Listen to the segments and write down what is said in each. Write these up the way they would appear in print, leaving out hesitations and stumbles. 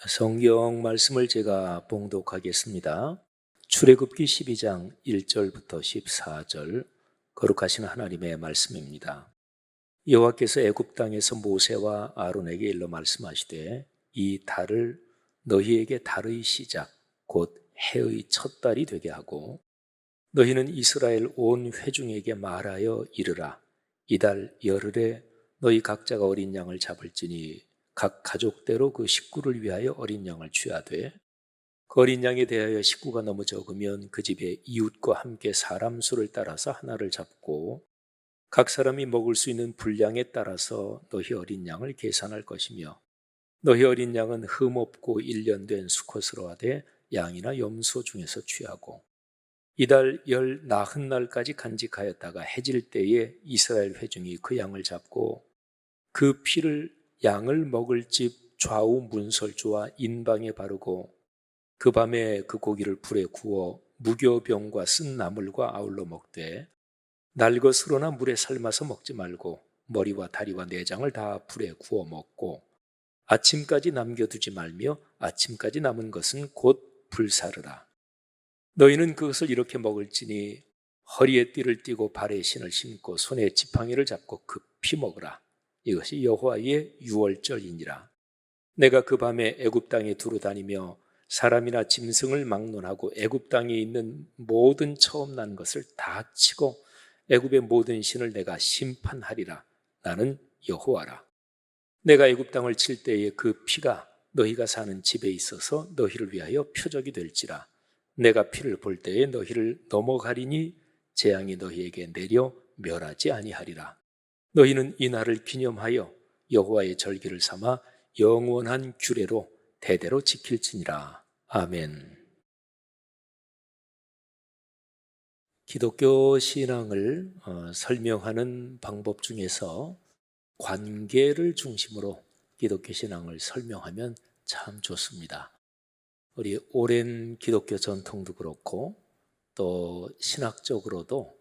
성경 말씀을 제가 봉독하겠습니다. 출애굽기 12장 1절부터 14절 거룩하신 하나님의 말씀입니다. 여호와께서 애굽 땅에서 모세와 아론에게 일러 말씀하시되 이 달을 너희에게 달의 시작 곧 해의 첫 달이 되게 하고 너희는 이스라엘 온 회중에게 말하여 이르라. 이달 열흘에 너희 각자가 어린 양을 잡을지니 각 가족대로 그 식구를 위하여 어린 양을 취하되 그 어린 양에 대하여 식구가 너무 적으면 그 집의 이웃과 함께 사람 수를 따라서 하나를 잡고 각 사람이 먹을 수 있는 분량에 따라서 너희 어린 양을 계산할 것이며 너희 어린 양은 흠없고 1년 된 수컷으로 하되 양이나 염소 중에서 취하고 이달 열 나흔 날까지 간직하였다가 해질 때에 이스라엘 회중이 그 양을 잡고 그 피를 양을 먹을 집 좌우 문설주와 인방에 바르고 그 밤에 그 고기를 불에 구워 무교병과 쓴 나물과 아울러 먹되 날것으로나 물에 삶아서 먹지 말고 머리와 다리와 내장을 다 불에 구워 먹고 아침까지 남겨두지 말며 아침까지 남은 것은 곧 불사르라. 너희는 그것을 이렇게 먹을지니 허리에 띠를 띠고 발에 신을 신고 손에 지팡이를 잡고 급히 먹으라. 이것이 여호와의 유월절이니라. 내가 그 밤에 애굽 땅에 두루 다니며 사람이나 짐승을 막론하고 애굽 땅에 있는 모든 처음 난 것을 다 치고 애굽의 모든 신을 내가 심판하리라. 나는 여호와라. 내가 애굽 땅을 칠 때에 그 피가 너희가 사는 집에 있어서 너희를 위하여 표적이 될지라. 내가 피를 볼 때에 너희를 넘어가리니 재앙이 너희에게 내려 멸하지 아니하리라. 너희는 이 날을 기념하여 여호와의 절기를 삼아 영원한 규례로 대대로 지킬지니라. 아멘. 기독교 신앙을 설명하는 방법 중에서 관계를 중심으로 기독교 신앙을 설명하면 참 좋습니다. 우리 오랜 기독교 전통도 그렇고 또 신학적으로도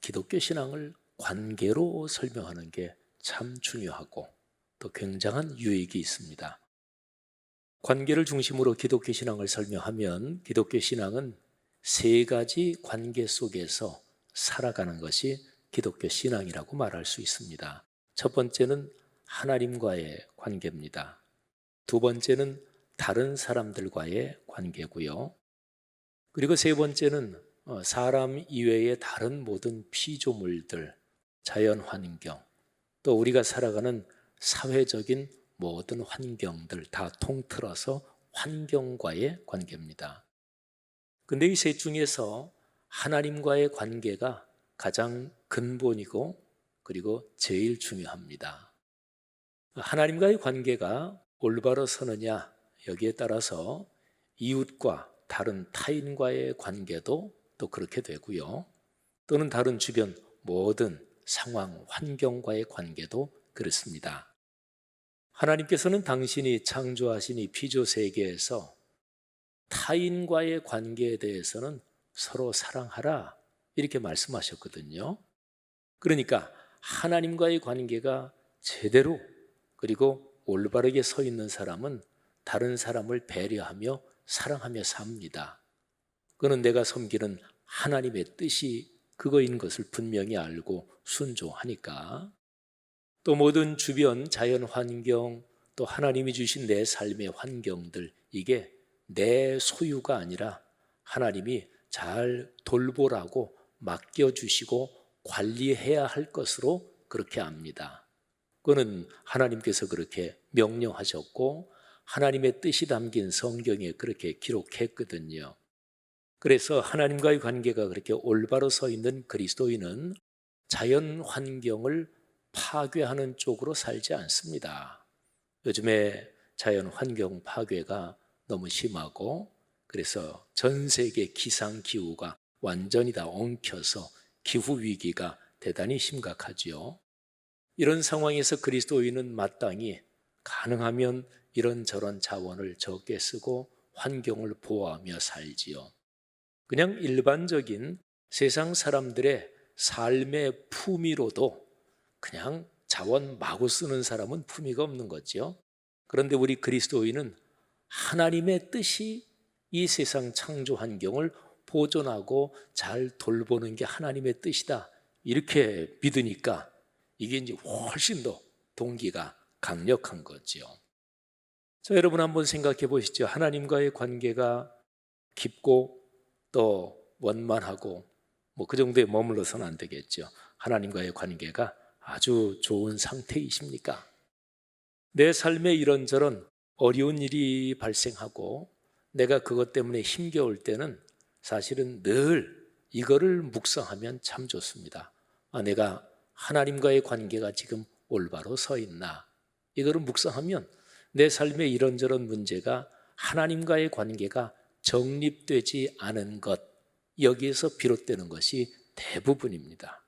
기독교 신앙을 관계로 설명하는 게 참 중요하고 또 굉장한 유익이 있습니다. 관계를 중심으로 기독교 신앙을 설명하면 기독교 신앙은 세 가지 관계 속에서 살아가는 것이 기독교 신앙이라고 말할 수 있습니다. 첫 번째는 하나님과의 관계입니다. 두 번째는 다른 사람들과의 관계고요. 그리고 세 번째는 사람 이외의 다른 모든 피조물들, 자연 환경, 또 우리가 살아가는 사회적인 모든 환경들 다 통틀어서 환경과의 관계입니다. 근데 이 셋 중에서 하나님과의 관계가 가장 근본이고 그리고 제일 중요합니다. 하나님과의 관계가 올바로 서느냐 여기에 따라서 이웃과 다른 타인과의 관계도 또 그렇게 되고요. 또는 다른 주변 모든 상황, 환경과의 관계도 그렇습니다. 하나님께서는 당신이 창조하신 이 피조 세계에서 타인과의 관계에 대해서는 서로 사랑하라 이렇게 말씀하셨거든요. 그러니까 하나님과의 관계가 제대로 그리고 올바르게 서 있는 사람은 다른 사람을 배려하며 사랑하며 삽니다. 그는 내가 섬기는 하나님의 뜻이 그거인 것을 분명히 알고 순종하니까. 또 모든 주변 자연 환경, 또 하나님이 주신 내 삶의 환경들, 이게 내 소유가 아니라 하나님이 잘 돌보라고 맡겨주시고 관리해야 할 것으로 그렇게 압니다. 그거는 하나님께서 그렇게 명령하셨고 하나님의 뜻이 담긴 성경에 그렇게 기록했거든요. 그래서 하나님과의 관계가 그렇게 올바로 서 있는 그리스도인은 자연 환경을 파괴하는 쪽으로 살지 않습니다. 요즘에 자연 환경 파괴가 너무 심하고 그래서 전 세계 기상기후가 완전히 다 엉켜서 기후위기가 대단히 심각하지요. 이런 상황에서 그리스도인은 마땅히 가능하면 이런저런 자원을 적게 쓰고 환경을 보호하며 살지요. 그냥 일반적인 세상 사람들의 삶의 품위로도 그냥 자원 마구 쓰는 사람은 품위가 없는 거죠. 그런데 우리 그리스도인은 하나님의 뜻이 이 세상 창조 환경을 보존하고 잘 돌보는 게 하나님의 뜻이다, 이렇게 믿으니까 이게 이제 훨씬 더 동기가 강력한 거지요. 자, 여러분 한번 생각해 보시죠. 하나님과의 관계가 깊고 또 원만하고 그 정도에 머물러서는 안 되겠죠. 하나님과의 관계가 아주 좋은 상태이십니까? 내 삶에 이런저런 어려운 일이 발생하고 내가 그것 때문에 힘겨울 때는 사실은 늘 이거를 묵상하면 참 좋습니다. 내가 하나님과의 관계가 지금 올바로 서 있나? 이거를 묵상하면 내 삶에 이런저런 문제가 하나님과의 관계가 정립되지 않은 것, 여기에서 비롯되는 것이 대부분입니다.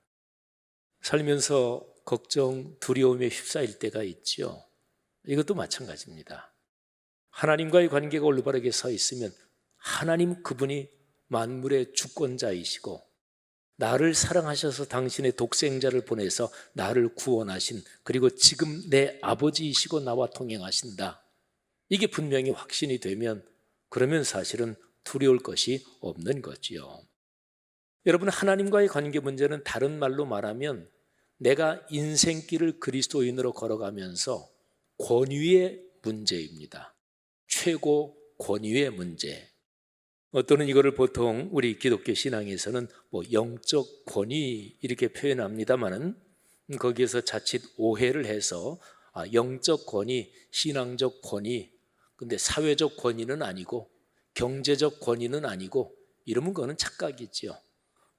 살면서 걱정, 두려움에 휩싸일 때가 있죠. 이것도 마찬가지입니다. 하나님과의 관계가 올바르게 서 있으면 하나님 그분이 만물의 주권자이시고 나를 사랑하셔서 당신의 독생자를 보내서 나를 구원하신, 그리고 지금 내 아버지이시고 나와 동행하신다, 이게 분명히 확신이 되면 그러면 사실은 두려울 것이 없는 거지요. 여러분, 하나님과의 관계 문제는 다른 말로 말하면 내가 인생길을 그리스도인으로 걸어가면서 권위의 문제입니다. 최고 권위의 문제. 어또는 이거를 보통 우리 기독교 신앙에서는 영적 권위 이렇게 표현합니다만은 거기에서 자칫 오해를 해서 영적 권위, 신앙적 권위, 근데 사회적 권위는 아니고 경제적 권위는 아니고 이러면 그거는 착각이지요.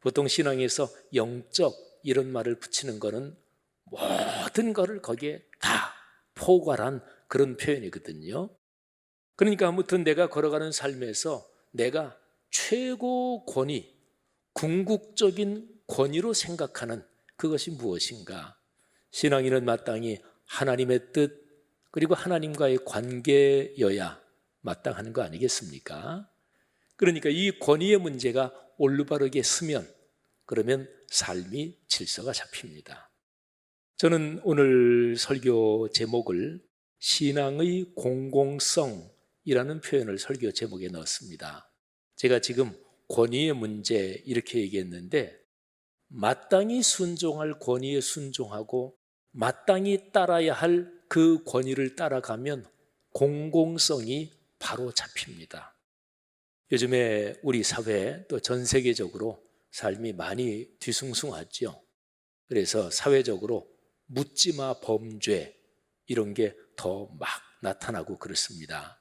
보통 신앙에서 영적 이런 말을 붙이는 거는 모든 거를 거기에 다 포괄한 그런 표현이거든요. 그러니까 아무튼 내가 걸어가는 삶에서 내가 최고 권위, 궁극적인 권위로 생각하는 그것이 무엇인가? 신앙인은 마땅히 하나님의 뜻, 그리고 하나님과의 관계여야 마땅한 거 아니겠습니까? 그러니까 이 권위의 문제가 올바르게 서면 그러면 삶이 질서가 잡힙니다. 저는 오늘 설교 제목을 신앙의 공공성이라는 표현을 설교 제목에 넣었습니다. 제가 지금 권위의 문제 이렇게 얘기했는데 마땅히 순종할 권위에 순종하고 마땅히 따라야 할 그 권위를 따라가면 공공성이 바로 잡힙니다. 요즘에 우리 사회 또 전 세계적으로 삶이 많이 뒤숭숭하죠. 그래서 사회적으로 묻지마 범죄 이런 게 더 막 나타나고 그렇습니다.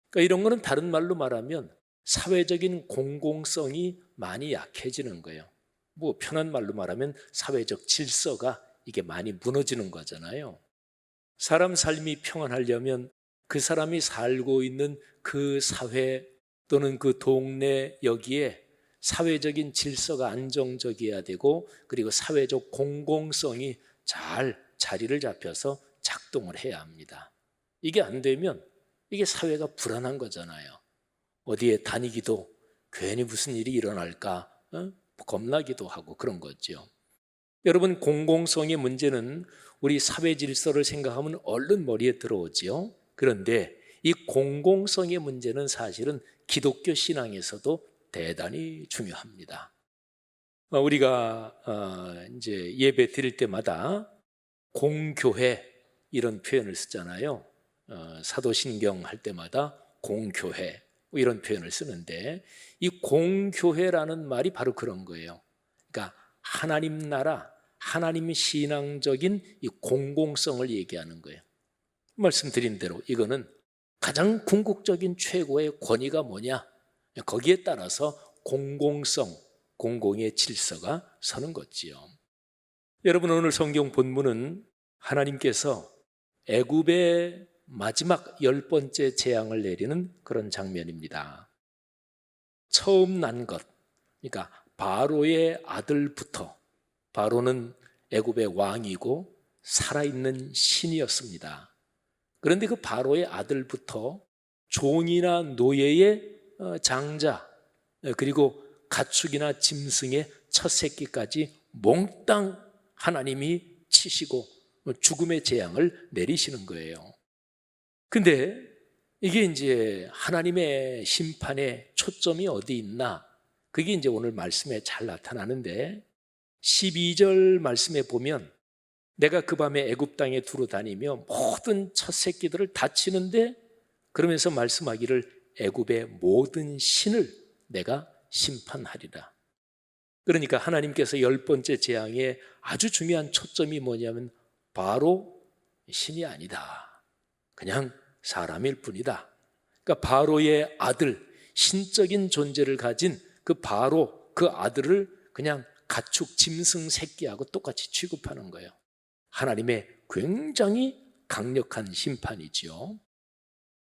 그러니까 이런 거는 다른 말로 말하면 사회적인 공공성이 많이 약해지는 거예요. 편한 말로 말하면 사회적 질서가 이게 많이 무너지는 거잖아요. 사람 삶이 평안하려면 그 사람이 살고 있는 그 사회 또는 그 동네 여기에 사회적인 질서가 안정적이어야 되고 그리고 사회적 공공성이 잘 자리를 잡혀서 작동을 해야 합니다. 이게 안 되면 이게 사회가 불안한 거잖아요. 어디에 다니기도 괜히 무슨 일이 일어날까 겁나기도 하고 그런 거죠. 여러분, 공공성의 문제는 우리 사회 질서를 생각하면 얼른 머리에 들어오죠. 그런데 이 공공성의 문제는 사실은 기독교 신앙에서도 대단히 중요합니다. 우리가 이제 예배 드릴 때마다 공교회 이런 표현을 쓰잖아요. 사도신경 할 때마다 공교회 이런 표현을 쓰는데 이 공교회라는 말이 바로 그런 거예요. 그러니까 하나님 나라, 하나님 신앙적인 이 공공성을 얘기하는 거예요. 말씀드린 대로 이거는 가장 궁극적인 최고의 권위가 뭐냐? 거기에 따라서 공공성, 공공의 질서가 서는 거지요. 여러분, 오늘 성경 본문은 하나님께서 애굽의 마지막 10번째 재앙을 내리는 그런 장면입니다. 처음 난 것, 그러니까 바로의 아들부터, 바로는 애굽의 왕이고 살아있는 신이었습니다. 그런데 그 바로의 아들부터 종이나 노예의 장자, 그리고 가축이나 짐승의 첫 새끼까지 몽땅 하나님이 치시고 죽음의 재앙을 내리시는 거예요. 근데 이게 이제 하나님의 심판의 초점이 어디 있나? 그게 이제 오늘 말씀에 잘 나타나는데 12절 말씀에 보면 내가 그 밤에 애굽 땅에 두루 다니며 모든 첫 새끼들을 다 치는데 그러면서 말씀하기를 애굽의 모든 신을 내가 심판하리라. 그러니까 하나님께서 10번째 재앙의 아주 중요한 초점이 뭐냐면 바로 신이 아니다. 그냥 사람일 뿐이다. 그러니까 바로의 아들, 신적인 존재를 가진 그 바로 그 아들을 그냥 가축 짐승 새끼하고 똑같이 취급하는 거예요. 하나님의 굉장히 강력한 심판이지요.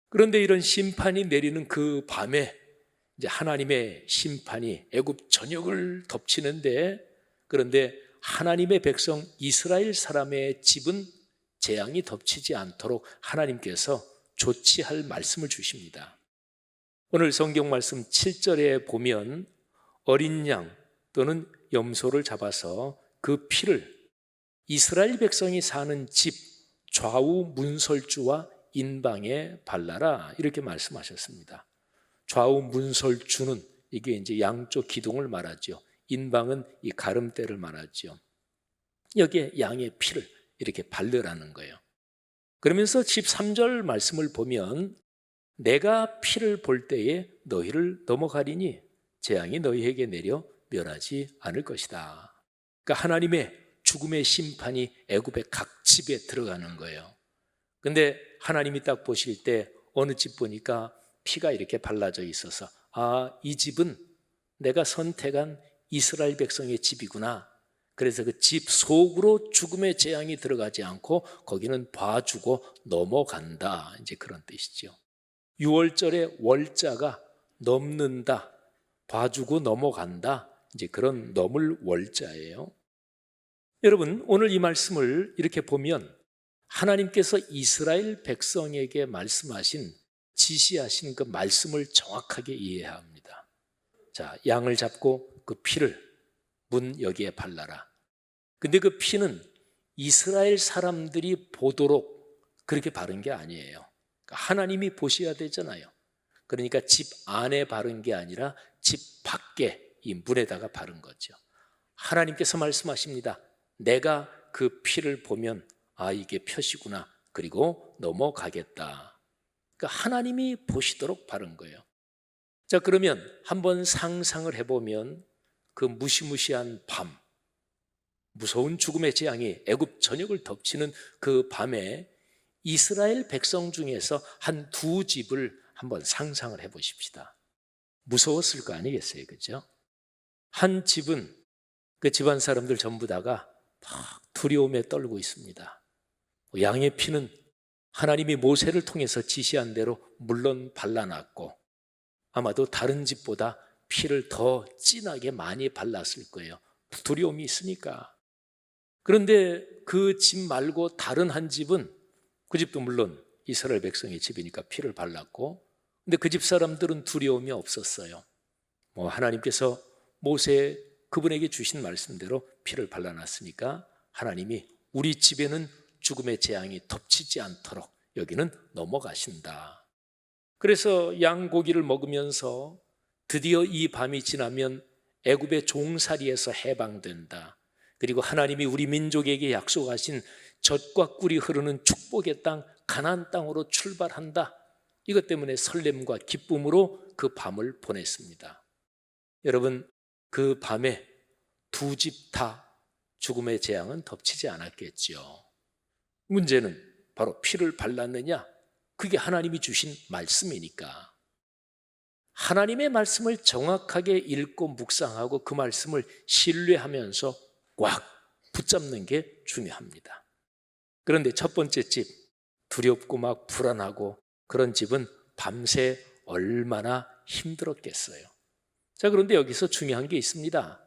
그런데 이런 심판이 내리는 그 밤에 이제 하나님의 심판이 애굽 전역을 덮치는데, 그런데 하나님의 백성 이스라엘 사람의 집은 재앙이 덮치지 않도록 하나님께서 조치할 말씀을 주십니다. 오늘 성경 말씀 7절에 보면 어린 양 또는 염소를 잡아서 그 피를 이스라엘 백성이 사는 집 좌우 문설주와 인방에 발라라, 이렇게 말씀하셨습니다. 좌우 문설주는 이게 이제 양쪽 기둥을 말하죠. 인방은 이 가름대를 말하죠. 여기에 양의 피를 이렇게 바르라는 거예요. 그러면서 13절 말씀을 보면 내가 피를 볼 때에 너희를 넘어가리니 재앙이 너희에게 내려 멸하지 않을 것이다. 그러니까 하나님의 죽음의 심판이 애굽의 각 집에 들어가는 거예요. 근데 하나님이 딱 보실 때 어느 집 보니까 피가 이렇게 발라져 있어서 이 집은 내가 선택한 이스라엘 백성의 집이구나. 그래서 그 집 속으로 죽음의 재앙이 들어가지 않고 거기는 봐주고 넘어간다, 이제 그런 뜻이죠. 6월절의 월자가 넘는다, 봐주고 넘어간다, 이제 그런 넘을 월자예요. 여러분, 오늘 이 말씀을 이렇게 보면 하나님께서 이스라엘 백성에게 말씀하신, 지시하신 그 말씀을 정확하게 이해해야 합니다. 자, 양을 잡고 그 피를 문 여기에 발라라. 근데 그 피는 이스라엘 사람들이 보도록 그렇게 바른 게 아니에요. 하나님이 보셔야 되잖아요. 그러니까 집 안에 바른 게 아니라 집 밖에 이 문에다가 바른 거죠. 하나님께서 말씀하십니다. 내가 그 피를 보면 이게 표시구나. 그리고 넘어가겠다. 그러니까 하나님이 보시도록 바른 거예요. 자, 그러면 한번 상상을 해보면 그 무시무시한 밤, 무서운 죽음의 재앙이 애굽 전역을 덮치는 그 밤에 이스라엘 백성 중에서 한 두 집을 한번 상상을 해보십시다. 무서웠을 거 아니겠어요, 그죠? 한 집은 그 집안 사람들 전부 다가 막 두려움에 떨고 있습니다. 양의 피는 하나님이 모세를 통해서 지시한 대로 물론 발라놨고 아마도 다른 집보다 피를 더 진하게 많이 발랐을 거예요. 두려움이 있으니까. 그런데 그 집 말고 다른 한 집은, 그 집도 물론 이스라엘 백성의 집이니까 피를 발랐고, 근데 그 집 사람들은 두려움이 없었어요. 하나님께서 모세 그분에게 주신 말씀대로 피를 발라놨으니까 하나님이 우리 집에는 죽음의 재앙이 덮치지 않도록 여기는 넘어가신다. 그래서 양고기를 먹으면서 드디어 이 밤이 지나면 애굽의 종살이에서 해방된다. 그리고 하나님이 우리 민족에게 약속하신 젖과 꿀이 흐르는 축복의 땅 가나안 땅으로 출발한다. 이것 때문에 설렘과 기쁨으로 그 밤을 보냈습니다. 여러분, 그 밤에 두 집 다 죽음의 재앙은 덮치지 않았겠죠. 문제는 바로 피를 발랐느냐? 그게 하나님이 주신 말씀이니까. 하나님의 말씀을 정확하게 읽고 묵상하고 그 말씀을 신뢰하면서 꽉 붙잡는 게 중요합니다. 그런데 첫 번째 집, 두렵고 막 불안하고 그런 집은 밤새 얼마나 힘들었겠어요. 자, 그런데 여기서 중요한 게 있습니다.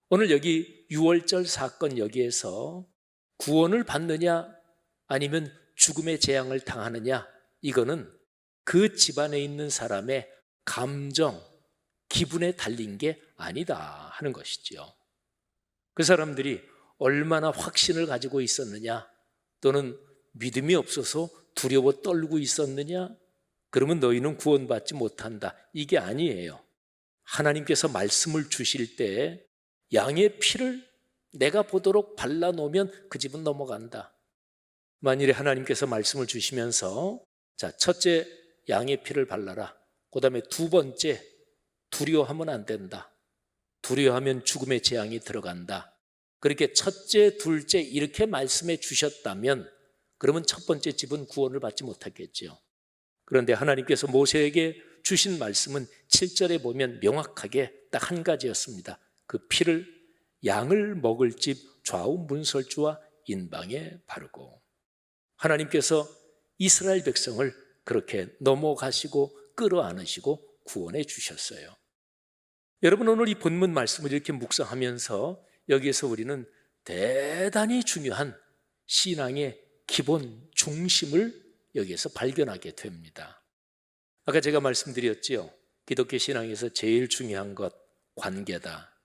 오늘 여기 6월절 사건 여기에서 구원을 받느냐 아니면 죽음의 재앙을 당하느냐, 이거는 그 집안에 있는 사람의 감정, 기분에 달린 게 아니다 하는 것이죠. 그 사람들이 얼마나 확신을 가지고 있었느냐, 또는 믿음이 없어서 두려워 떨고 있었느냐, 그러면 너희는 구원받지 못한다. 이게 아니에요. 하나님께서 말씀을 주실 때 양의 피를 내가 보도록 발라놓으면 그 집은 넘어간다. 만일에 하나님께서 말씀을 주시면서 자, 첫째 양의 피를 발라라. 그 다음에 두 번째 두려워하면 안 된다. 두려워하면 죽음의 재앙이 들어간다. 그렇게 첫째, 둘째 이렇게 말씀해 주셨다면 그러면 첫 번째 집은 구원을 받지 못하겠죠. 그런데 하나님께서 모세에게 주신 말씀은 7절에 보면 명확하게 딱 한 가지였습니다. 그 피를 양을 먹을 집 좌우 문설주와 인방에 바르고, 하나님께서 이스라엘 백성을 그렇게 넘어가시고 끌어안으시고 구원해 주셨어요. 여러분, 오늘 이 본문 말씀을 이렇게 묵상하면서 여기에서 우리는 대단히 중요한 신앙의 기본 중심을 여기에서 발견하게 됩니다. 아까 제가 말씀드렸지요. 기독교 신앙에서 제일 중요한 것 관계다.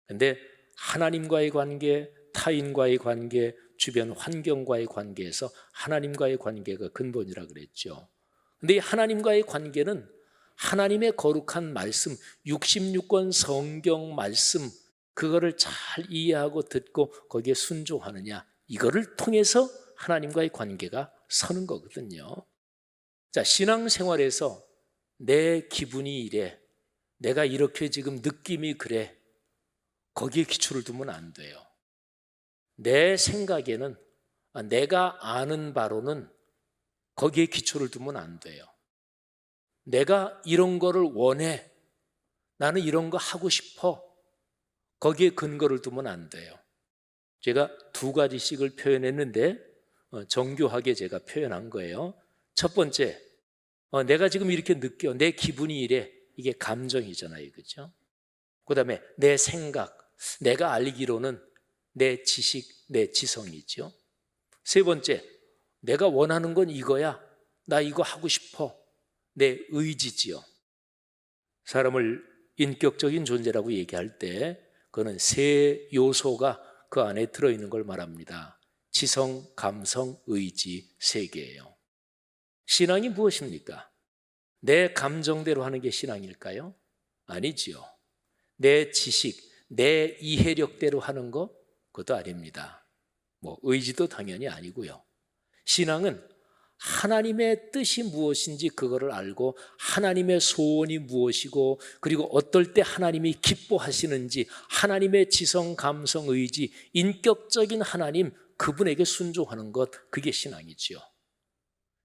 그런데 하나님과의 관계, 타인과의 관계, 주변 환경과의 관계에서 하나님과의 관계가 근본이라 그랬죠. 그런데 이 하나님과의 관계는 하나님의 거룩한 말씀, 66권 성경 말씀, 그거를 잘 이해하고 듣고 거기에 순종하느냐, 이거를 통해서 하나님과의 관계가 서는 거거든요. 자, 신앙생활에서 내 기분이 이래, 내가 이렇게 지금 느낌이 그래, 거기에 기초를 두면 안 돼요. 내 생각에는, 내가 아는 바로는 거기에 기초를 두면 안 돼요. 내가 이런 거를 원해, 나는 이런 거 하고 싶어, 거기에 근거를 두면 안 돼요. 제가 두 가지씩을 표현했는데 정교하게 제가 표현한 거예요. 첫 번째, 내가 지금 이렇게 느껴, 내 기분이 이래, 이게 감정이잖아요, 그렇죠? 그 다음에 내 생각, 내가 알기로는 내 지식, 내 지성이죠. 세 번째, 내가 원하는 건 이거야, 나 이거 하고 싶어, 내 의지지요. 사람을 인격적인 존재라고 얘기할 때 그거는 세 요소가 그 안에 들어있는 걸 말합니다. 지성, 감성, 의지 세 개예요. 신앙이 무엇입니까? 내 감정대로 하는 게 신앙일까요? 아니지요. 내 지식, 내 이해력대로 하는 거? 그것도 아닙니다. 의지도 당연히 아니고요. 신앙은 하나님의 뜻이 무엇인지 그거를 알고 하나님의 소원이 무엇이고 그리고 어떨 때 하나님이 기뻐하시는지 하나님의 지성, 감성, 의지, 인격적인 하나님 그분에게 순종하는 것, 그게 신앙이지요.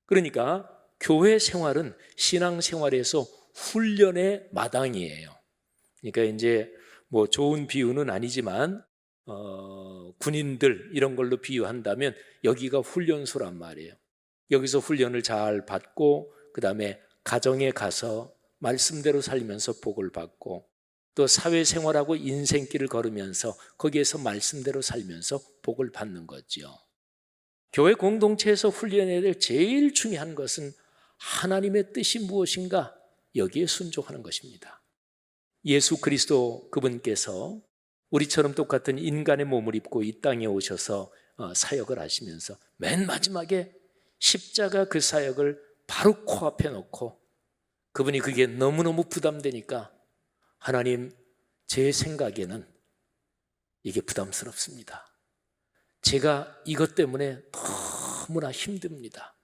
그러니까 교회 생활은 신앙생활에서 훈련의 마당이에요. 그러니까 이제 좋은 비유는 아니지만 군인들 이런 걸로 비유한다면 여기가 훈련소란 말이에요. 여기서 훈련을 잘 받고 그 다음에 가정에 가서 말씀대로 살면서 복을 받고 또 사회생활하고 인생길을 걸으면서 거기에서 말씀대로 살면서 복을 받는 거죠. 교회 공동체에서 훈련해야 될 제일 중요한 것은 하나님의 뜻이 무엇인가, 여기에 순종하는 것입니다. 예수 그리스도 그분께서 우리처럼 똑같은 인간의 몸을 입고 이 땅에 오셔서 사역을 하시면서 맨 마지막에 십자가 그 사역을 바로 코앞에 놓고 그분이 그게 너무너무 부담되니까 하나님, 제 생각에는 이게 부담스럽습니다. 제가 이것 때문에 너무나 힘듭니다.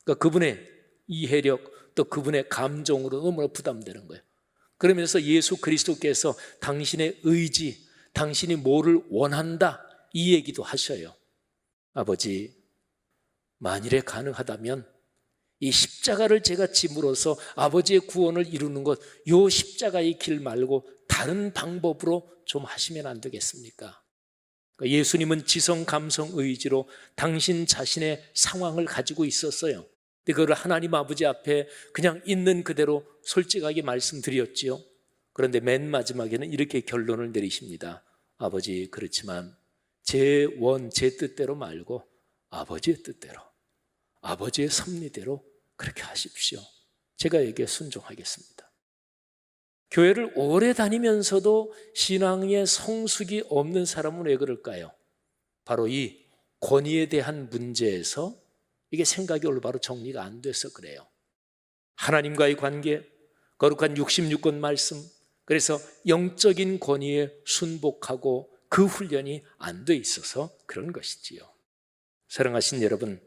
그러니까 그분의 이해력 또 그분의 감정으로 너무나 부담되는 거예요. 그러면서 예수 그리스도께서 당신의 의지, 당신이 뭐를 원한다 이 얘기도 하셔요. 아버지, 만일에 가능하다면 이 십자가를 제가 짐으로써 아버지의 구원을 이루는 것, 요 십자가의 길 말고 다른 방법으로 좀 하시면 안 되겠습니까? 그러니까 예수님은 지성, 감성, 의지로 당신 자신의 상황을 가지고 있었어요. 근데 그걸 하나님 아버지 앞에 그냥 있는 그대로 솔직하게 말씀드렸지요. 그런데 맨 마지막에는 이렇게 결론을 내리십니다. 아버지, 그렇지만 제 뜻대로 말고 아버지의 뜻대로, 아버지의 섭리대로 그렇게 하십시오. 제가 여기에 순종하겠습니다. 교회를 오래 다니면서도 신앙의 성숙이 없는 사람은 왜 그럴까요? 바로 이 권위에 대한 문제에서 이게 생각이 올바로 정리가 안 돼서 그래요. 하나님과의 관계, 거룩한 66권 말씀, 그래서 영적인 권위에 순복하고 그 훈련이 안 돼 있어서 그런 것이지요. 사랑하신 여러분,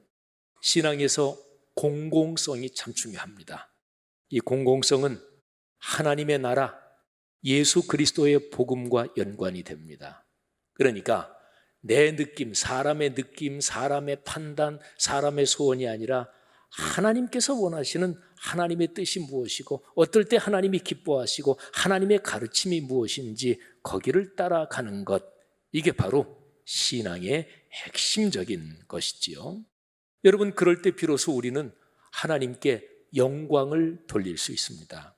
신앙에서 공공성이 참 중요합니다. 이 공공성은 하나님의 나라, 예수 그리스도의 복음과 연관이 됩니다. 그러니까 내 느낌, 사람의 판단, 사람의 소원이 아니라 하나님께서 원하시는 하나님의 뜻이 무엇이고 어떨 때 하나님이 기뻐하시고 하나님의 가르침이 무엇인지 거기를 따라가는 것, 이게 바로 신앙의 핵심적인 것이지요. 여러분, 그럴 때 비로소 우리는 하나님께 영광을 돌릴 수 있습니다.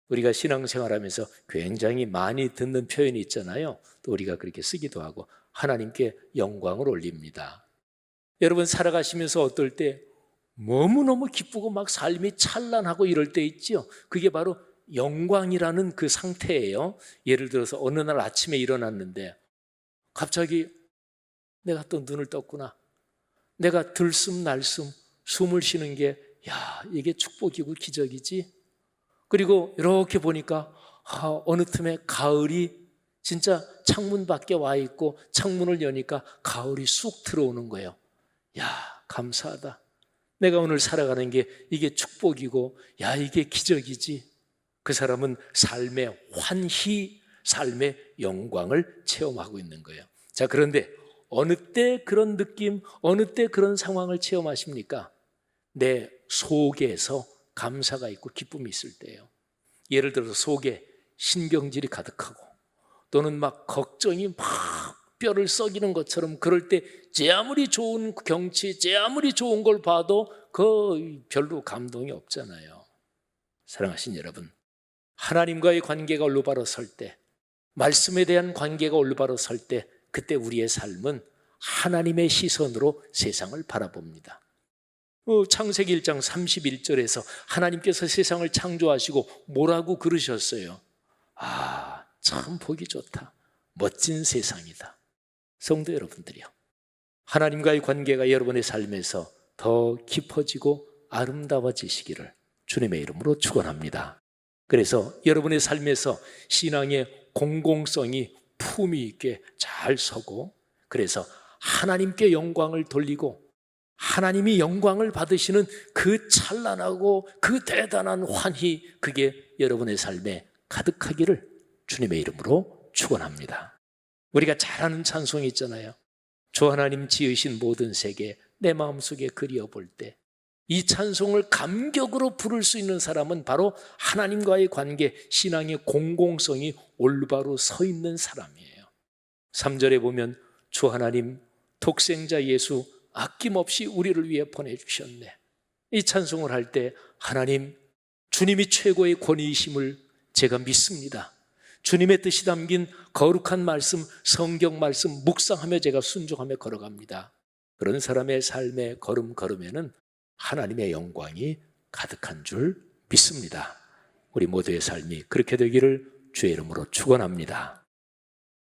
우리가 신앙생활하면서 굉장히 많이 듣는 표현이 있잖아요. 또 우리가 그렇게 쓰기도 하고, 하나님께 영광을 올립니다. 여러분, 살아가시면서 어떨 때 너무너무 기쁘고 막 삶이 찬란하고 이럴 때 있지요. 그게 바로 영광이라는 그 상태예요. 예를 들어서 어느 날 아침에 일어났는데 갑자기 내가 또 눈을 떴구나. 내가 들숨날숨 숨을 쉬는 게 이게 축복이고 기적이지. 그리고 이렇게 보니까 어느 틈에 가을이 진짜 창문 밖에 와 있고 창문을 여니까 가을이 쑥 들어오는 거예요. 감사하다. 내가 오늘 살아가는 게 이게 축복이고 이게 기적이지. 그 사람은 삶의 환희, 삶의 영광을 체험하고 있는 거예요. 자, 그런데 어느 때 그런 느낌, 어느 때 그런 상황을 체험하십니까? 내 속에서 감사가 있고 기쁨이 있을 때예요. 예를 들어서 속에 신경질이 가득하고 또는 막 걱정이 막 뼈를 썩이는 것처럼, 그럴 때 제 아무리 좋은 경치, 제 아무리 좋은 걸 봐도 별로 감동이 없잖아요. 사랑하신 여러분, 하나님과의 관계가 올바로 설 때, 말씀에 대한 관계가 올바로 설 때, 그때 우리의 삶은 하나님의 시선으로 세상을 바라봅니다. 창세기 1장 31절에서 하나님께서 세상을 창조하시고 뭐라고 그러셨어요? 참 보기 좋다. 멋진 세상이다. 성도 여러분들이요, 하나님과의 관계가 여러분의 삶에서 더 깊어지고 아름다워지시기를 주님의 이름으로 축원합니다. 그래서 여러분의 삶에서 신앙의 공공성이 품위 있게 잘 서고, 그래서 하나님께 영광을 돌리고 하나님이 영광을 받으시는 그 찬란하고 그 대단한 환희, 그게 여러분의 삶에 가득하기를 주님의 이름으로 축원합니다. 우리가 잘 아는 찬송이 있잖아요. 주 하나님 지으신 모든 세계 내 마음속에 그리워볼 때, 이 찬송을 감격으로 부를 수 있는 사람은 바로 하나님과의 관계, 신앙의 공공성이 올바로 서 있는 사람이에요. 3절에 보면 주 하나님 독생자 예수 아낌없이 우리를 위해 보내주셨네. 이 찬송을 할 때 하나님, 주님이 최고의 권위이심을 제가 믿습니다. 주님의 뜻이 담긴 거룩한 말씀, 성경 말씀 묵상하며 제가 순종하며 걸어갑니다. 그런 사람의 삶의 걸음걸음에는 하나님의 영광이 가득한 줄 믿습니다. 우리 모두의 삶이 그렇게 되기를 주의 이름으로 축원합니다.